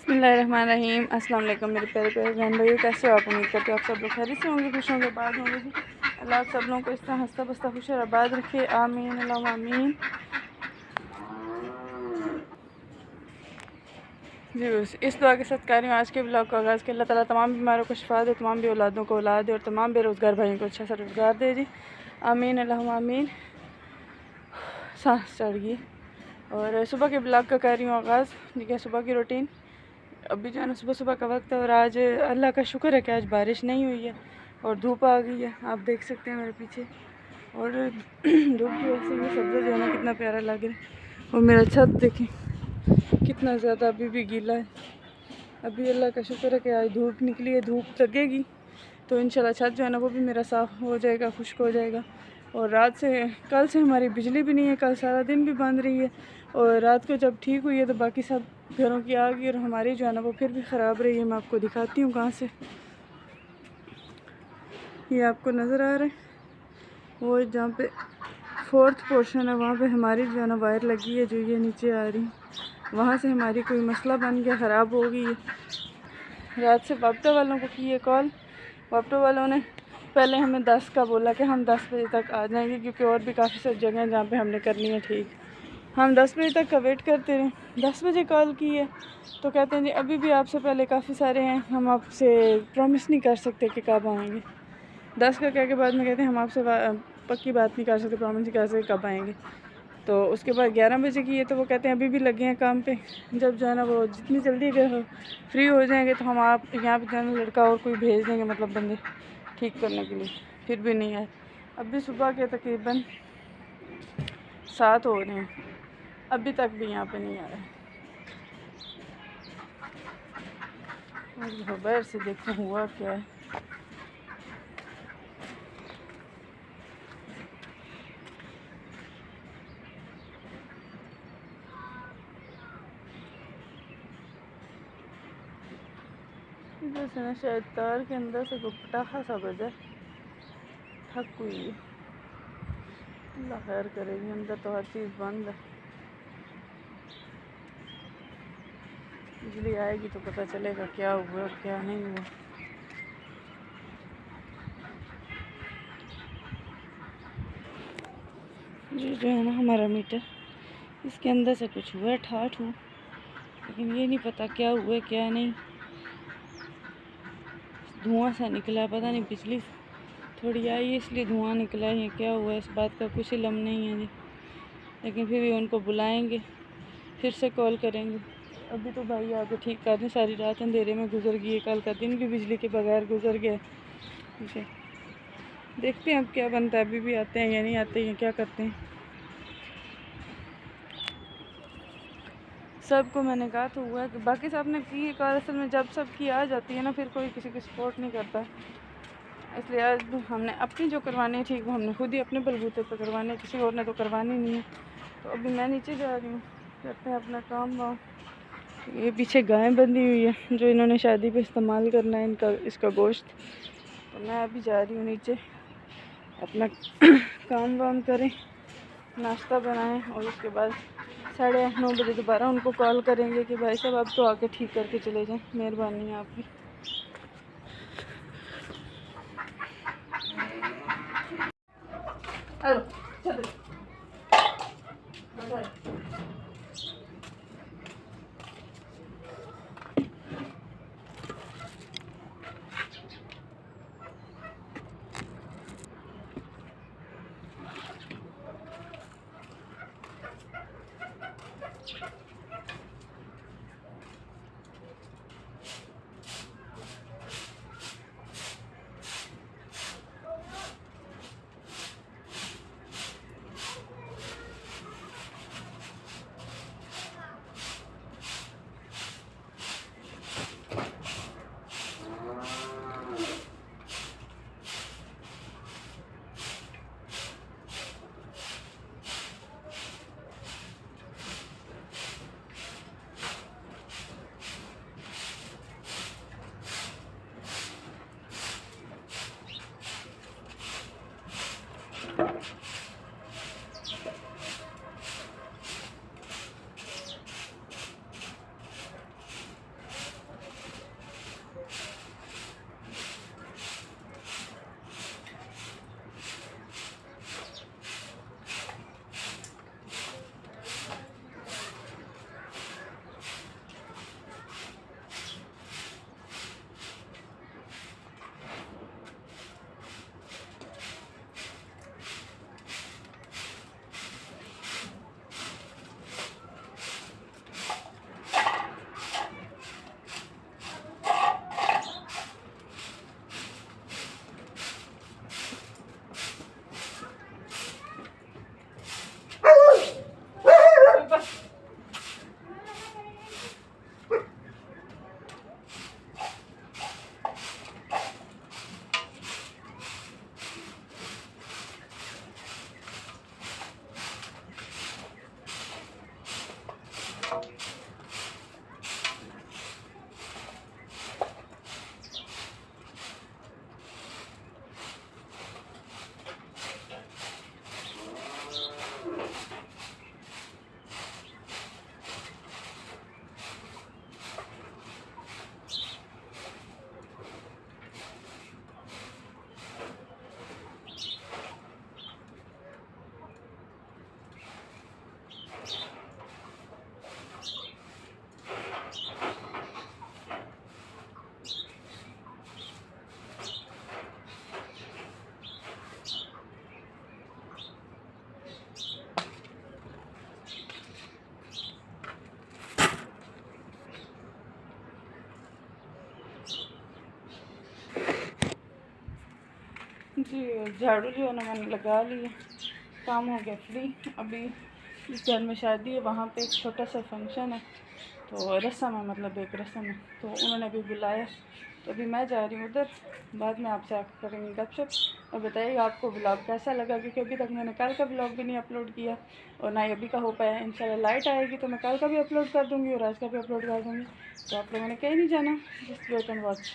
बिस्मिल्लाहिर्रहमानिर्रहीम। अस्सलाम वालेकुम मेरे प्यारे प्यारे बहन भाइयों, कैसे हो आप? उम्मीद करते हो आप सब लोग खैरियत से होंगे, खुश होंगे, बाद होंगे जी। अल्लाह आप सब लोगों को इस तरह हंसता बसता खुश और आबाद रखे, आमीन अल्लाहुम्मा आमीन। जी बस इस दुआ के साथ कर रही हूँ आज के ब्लॉग का आगाज़ कि अल्लाह ताला तमाम बीमारों को शिफा दे, तमाम भी औलादों को औलाद दे और तमाम बेरोज़गार भाइयों को अच्छा सा रोज़गार दे जी, आमीन अल्लाहुम्मा आमीन। सांस चढ़ गई। और सुबह के ब्लॉग का कर रही हूँ आगाज़। ठीक है, सुबह की रूटीन। अभी जो है ना सुबह सुबह का वक्त है और आज अल्लाह का शुक्र है कि आज बारिश नहीं हुई है और धूप आ गई है, आप देख सकते हैं मेरे पीछे। और धूप की वजह से ये सब्ज़ा जो है ना कितना प्यारा लग रहा है। और मेरा छत देखें कितना ज़्यादा अभी भी गीला है। अभी अल्लाह का शुक्र है कि आज धूप निकली है, धूप लगेगी तो इंशाल्लाह छत जो है ना वो भी मेरा साफ़ हो जाएगा, खुश्क हो जाएगा। और रात से कल से हमारी बिजली भी नहीं है, कल सारा दिन भी बंद रही है। और रात को जब ठीक हुई है तो बाकी सब घरों की आ गई और हमारी जो है ना वो फिर भी ख़राब रही है। मैं आपको दिखाती हूँ कहाँ से, ये आपको नज़र आ रहा है वो जहाँ पे फोर्थ पोर्शन है वहाँ पे हमारी जो है ना वायर लगी है, जो ये नीचे आ रही है वहाँ से हमारी कोई मसला बन गया, ख़राब हो गई है। रात से वापटा वालों को की है कॉल, वापटा वालों ने पहले हमें 10 का बोला कि हम 10 बजे तक आ जाएंगे, क्योंकि और भी काफ़ी सारी जगह हैं जहाँ पे हमने करनी है। ठीक, हम 10 बजे तक का वेट करते रहे, 10 बजे कॉल की है तो कहते हैं जी अभी भी आपसे पहले काफ़ी सारे हैं, हम आपसे प्रॉमिस नहीं कर सकते कि कब आएंगे। 10 का कह के बाद में कहते हैं हम आपसे पक्की बात नहीं कर सकते, प्रॉमिस नहीं कर सकते कब आएंगे। तो उसके बाद 11 बजे की है तो वो कहते हैं अभी भी लगे हैं काम पे, जब जो है ना वो जितनी जल्दी अगर फ्री हो जाएंगे तो हम आप यहाँ पे जो है ना लड़का और कोई भेज देंगे, मतलब बंदे ठीक करने के लिए। फिर भी नहीं आए, अभी सुबह के तकरीबन 7 हो रहे हैं, अभी तक भी यहाँ पे नहीं आ रहे। बाहर से देखो हुआ क्या है। इधर से ना शायद तार के अंदर से कोई पटाखा सा बजा, थक हुई है। अल्लाह खैर करेगी, अंदर तो हर चीज़ बंद है। बिजली आएगी तो पता चलेगा क्या हुआ और क्या नहीं हुआ। ये जो है ना हमारा मीटर, इसके अंदर से कुछ हुआ ठाठ हुआ, लेकिन ये नहीं पता क्या हुआ क्या नहीं। धुआं सा निकला, पता नहीं बिजली थोड़ी आई है इसलिए धुआं निकला है, क्या हुआ इस बात का कुछ इल्म नहीं है जी। लेकिन फिर भी उनको बुलाएंगे, फिर से कॉल करेंगे। अभी तो भाई आके ठीक कर दें, सारी रात अंधेरे में गुजर गई है, कल का दिन भी बिजली के बगैर गुजर गया। ठीक है, देखते हैं अब क्या बनता है, अभी भी आते हैं या नहीं आते हैं, क्या करते हैं। सबको मैंने कहा तो हुआ है कि बाकी सब ने की कॉल, असल में जब सब की आ जाती है ना फिर कोई किसी की सपोर्ट नहीं करता, इसलिए आज हमने अपनी जो करवानी है ठीक वो हमने खुद ही अपने बलबूते पर करवानी है, किसी और ने तो करवानी नहीं है। तो अभी मैं नीचे जा रही हूँ, करते हैं अपना काम वाम। ये पीछे गाय बंधी हुई है जो इन्होंने शादी पे इस्तेमाल करना है इनका, इसका गोश्त। तो मैं अभी जा रही हूँ नीचे, अपना काम वाम करें, नाश्ता बनाएं और उसके बाद 8:30-9 बजे दोबारा उनको कॉल करेंगे कि भाई साहब आप तो आके ठीक करके चले जाएं, मेहरबानी है आपकी। हेलो चलो जी झाड़ू जो है ना मैंने लगा लिया, काम हो गया फ्री। अभी जिस घर में शादी है वहाँ पे एक छोटा सा फंक्शन है, तो रस्म है, मतलब एक रस्म है, तो उन्होंने अभी बुलाया, तो अभी मैं जा रही हूँ उधर। बाद में आपसे आकर करेंगे गपशप। और बताइए आपको ब्लॉग कैसा लगा, क्योंकि अभी तक मैंने कल का ब्लॉग भी नहीं अपलोड किया और ना ही अभी का हो पाया। इंशाल्लाह लाइट आएगी तो मैं कल का भी अपलोड कर दूँगी और आज का भी अपलोड कर दूँगी, तो आप लोगों ने कहीं नहीं जाना, जस्ट वेट एंड वॉच।